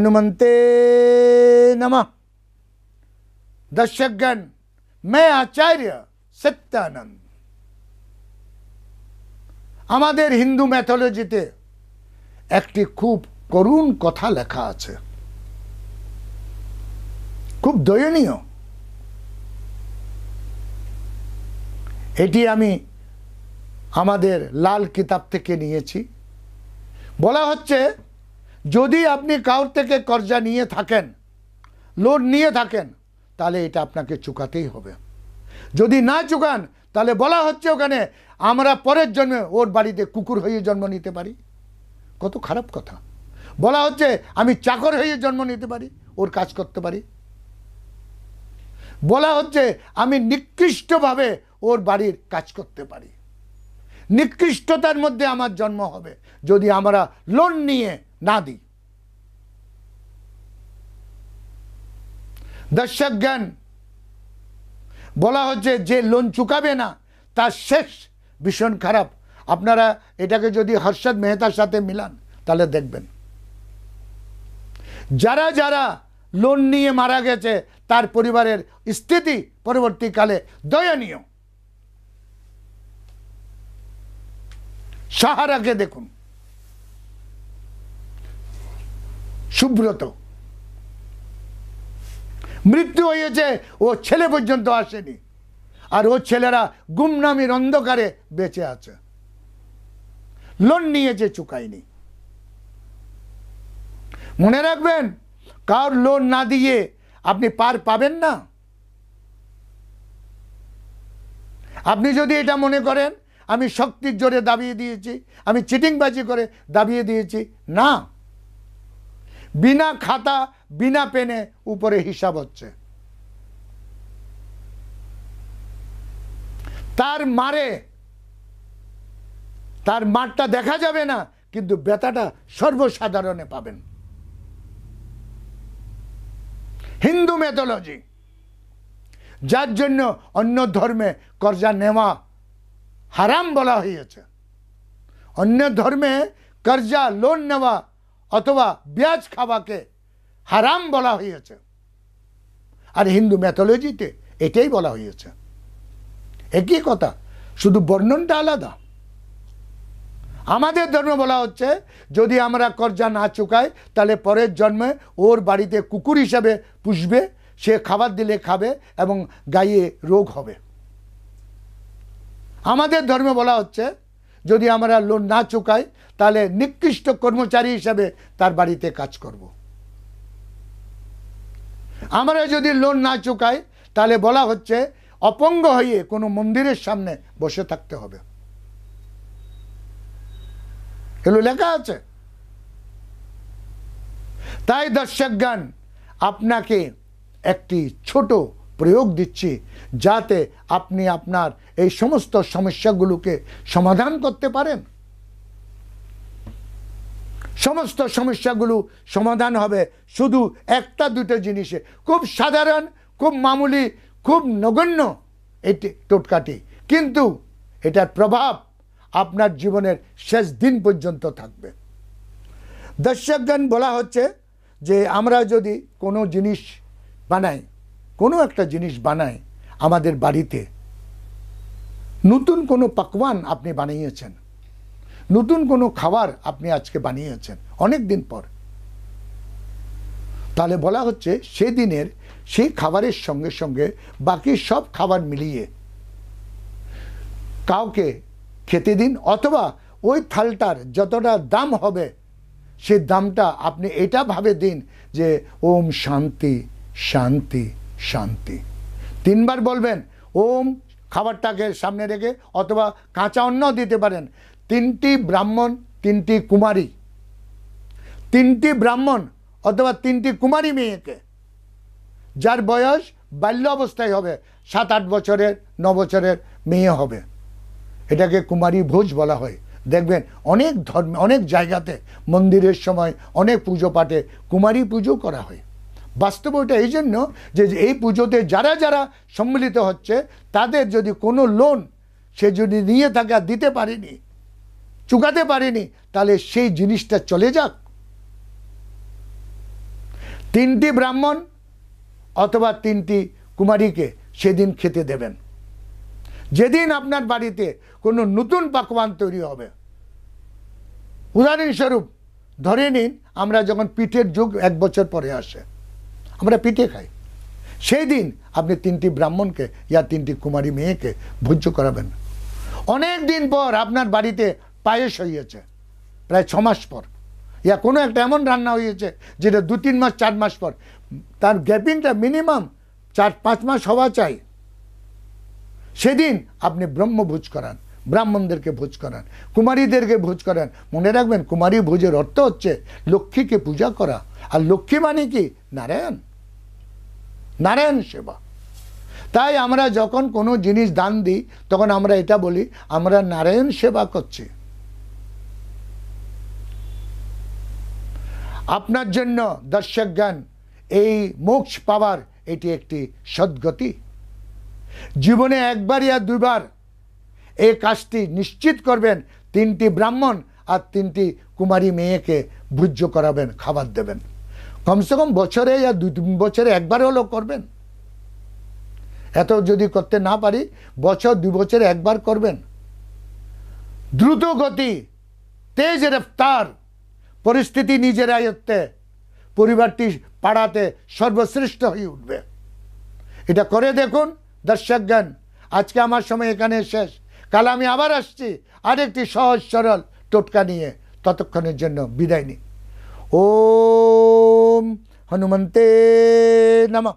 हनुमंते नमः। दर्शकगण, मैं आचार्य सत्यानंद। আমাদের হিন্দু ম্যাথোলজিতে একটি খুব করুণ কথা লেখা আছে, খুব দয়নীয়। এটি আমি আমাদের লাল কিতাব থেকে নিয়েছি। বলা হচ্ছে, যদি আপনি কাউর থেকে কর্জা নিয়ে থাকেন, লোন নিয়ে থাকেন, তাহলে এটা আপনাকে চুকাতেই হবে। যদি না চুকান, তাহলে বলা হচ্ছে ওখানে আমরা পরের জন্মে ওর বাড়িতে কুকুর হয়ে জন্ম নিতে পারি। কত খারাপ কথা। বলা হচ্ছে আমি চাকর হয়ে জন্ম নিতে পারি, ওর কাজ করতে পারি। বলা হচ্ছে আমি নিকৃষ্টভাবে ওর বাড়ির কাজ করতে পারি। নিকৃষ্টতার মধ্যে আমার জন্ম হবে যদি আমরা লোন নিয়ে না দিই। দর্শকগণ, বলা হচ্ছে যে লোন চুকাবে না তার শেষ ভীষণ খারাপ। আপনারা এটাকে যদি হর্ষদ মেহতার সাথে মিলান তাহলে দেখবেন যারা যারা লোন নিয়ে মারা গেছে তার পরিবারের স্থিতি পরবর্তীকালে দয়নীয়। সাহারাকে দেখুন, সুব্রত মৃত্যু হয়েছে, ও ছেলে পর্যন্ত আসেনি, আর ও ছেলেরা গুমনামির অন্ধকারে বেঁচে আছে। লোন নিয়েছে, চুকায়নি। মনে রাখবেন, কার লোন না দিয়ে আপনি পার পাবেন না। আপনি যদি এটা মনে করেন আমি শক্তির জোরে দাবিয়ে দিয়েছি, আমি চিটিংবাজি করে দাবিয়ে দিয়েছি, না। বিনা খাতা বিনা পেনে উপরে হিসাব হচ্ছে। তার মারটা দেখা যাবে না, কিন্তু ব্যথাটা সর্বসাধারণে পাবেন। হিন্দু ম্যাথোলজি, যার জন্য অন্য ধর্মে কর্জা নেওয়া হারাম বলা হয়েছে। অন্য ধর্মে কর্জা লোন নেওয়া অথবা ব্যাজ খাওয়াকে হারাম বলা হয়েছে, আর হিন্দু ম্যাথোলজিতে এটাই বলা হয়েছে। একই কথা, শুধু বর্ণনটা আলাদা। আমাদের ধর্ম বলা হচ্ছে যদি আমরা কর্জা না চুকাই তাহলে পরের জন্মে ওর বাড়িতে কুকুর হিসাবে পুষবে, সে খাবার দিলে খাবে এবং গায়ে রোগ হবে। আমাদের ধর্মে বলা হচ্ছে যদি আমরা লোন না চুকাই তাহলে নিকৃষ্ট কর্মচারী হিসাবে তার বাড়িতে কাজ করব। আমরা যদি লোন না চুকাই তাহলে বলা হচ্ছে অপঙ্গ হয়ে কোনো মন্দিরের সামনে বসে থাকতে হবে। এগুলো লেখা আছে। তাই দর্শকগণ, আপনাকে একটি ছোট প্রয়োগ দিচ্ছি যাতে আপনি আপনার এই সমস্ত সমস্যাগুলোকে সমাধান করতে পারেন। সমস্ত সমস্যাগুলো সমাধান হবে শুধু একটা দুটো জিনিসে, খুব সাধারণ, খুব মামুলি, খুব নগণ্য এটি টোটকাটি, কিন্তু এটার প্রভাব আপনার জীবনের শেষ দিন পর্যন্ত থাকবে। দর্শকগণ, বলা হচ্ছে যে আমরা যদি কোনো জিনিস বানাই, কোনো একটা জিনিস বানাই আমাদের বাড়িতে, নতুন কোনো পাকওয়ান আপনি বানিয়েছেন, নতুন কোনো খাবার আপনি আজকে বানিয়েছেন অনেক দিন পর, তাহলে বলা হচ্ছে সেদিনের সেই খাবারের সঙ্গে সঙ্গে বাকি সব খাবার মিলিয়ে কাউকে খেতে দিন, অথবা ওই থালটার যতটা দাম হবে সেই দামটা আপনি এটা ভাবে দিন যে ওম শান্তি শান্তি শান্তি। 3 বার বলবেন ওম, খাবারটাকে সামনে রেখে, অথবা কাঁচা অন্ন দিতে পারেন। 3টি ব্রাহ্মণ, 3টি কুমারী, 3টি ব্রাহ্মণ অথবা 3টি কুমারী মেয়েকে, যার বয়স বাল্য অবস্থায় হবে, 7-8 বছরের, 9 বছরের মেয়ে হবে, এটাকে কুমারী ভোজ বলা হয়। দেখবেন অনেক ধর্মে, অনেক জায়গাতে মন্দিরের সময় অনেক পুজো পাঠে কুমারী পুজো করা হয়। বাস্তবে এটা এই জন্য যে এই পুজোতে যারা যারা সম্মিলিত হচ্ছে তাদের যদি কোনো লোন সে যদি নিয়ে থাকে আর দিতে পারেনি, চুকাতে পারেনি, তাহলে সেই জিনিসটা চলে যাক। তিনটি ব্রাহ্মণ অথবা তিনটি কুমারীকে সেদিন খেতে দেবেন। যেদিন আপনার বাড়িতে কোনো নতুন পাকওয়ান তৈরি হবে, উদাহরণস্বরূপ ধরে নিন আমরা যখন পিঠের যুগ 1 বছর পরে আসে, আমরা পিঠে খাই, সেই দিন আপনি তিনটি ব্রাহ্মণকে ইয়া তিনটি কুমারী মেয়েকে ভোজ্য করাবেন। অনেক দিন পর আপনার বাড়িতে পায়েস হয়েছে, প্রায় 6 মাস পর, ইয়া কোনো একটা এমন রান্না হয়েছে যেটা 2-3 মাস 4 মাস পর, তার গ্যাপিংটা মিনিমাম 4-5 মাস হওয়া চাই। সেদিন আপনি ব্রহ্মভোজ করান, ব্রাহ্মণদেরকে ভোজ করান, কুমারীদেরকে ভোজ করান। মনে রাখবেন, কুমারী ভোজের অর্থ হচ্ছে লক্ষ্মীকে পূজা করা। আর লক্ষ্মী মানে কি? নারায়ণ, নারায়ণ সেবা। তাই আমরা যখন কোনো জিনিস দান দিই তখন আমরা এটা বলি আমরা নারায়ণ সেবা করছি। আপনার জন্য দর্শকগণ, এই মোক্ষ পাওয়ার এটি একটি সদ্গতি। জীবনে 1বার ইয়া 2বার এই কাজটি নিশ্চিত করবেন। 3টি ব্রাহ্মণ আর 3টি কুমারী মেয়েকে ভোজ্য করাবেন, খাবার দেবেন। কমসে কম বছরে ইয়া 2-3 বছরে 1বার হলেও করবেন। এত যদি করতে না পারি, বছর 2 বছরে 1বার করবেন। দ্রুত গতি, তেজ রফতার, পরিস্থিতি নিজের আয়ত্তে, পরিবারটি পাড়াতে সর্বশ্রেষ্ঠ হয়ে উঠবে। এটা করে দেখুন দর্শকগণ। আজকে আমার সময় এখানে শেষ। কাল আমি আবার আসছি আরেকটি সহজ সরল টোটকা নিয়ে। ততক্ষণের জন্য বিদায় নিই। ওম হনুমন্তে নমঃ।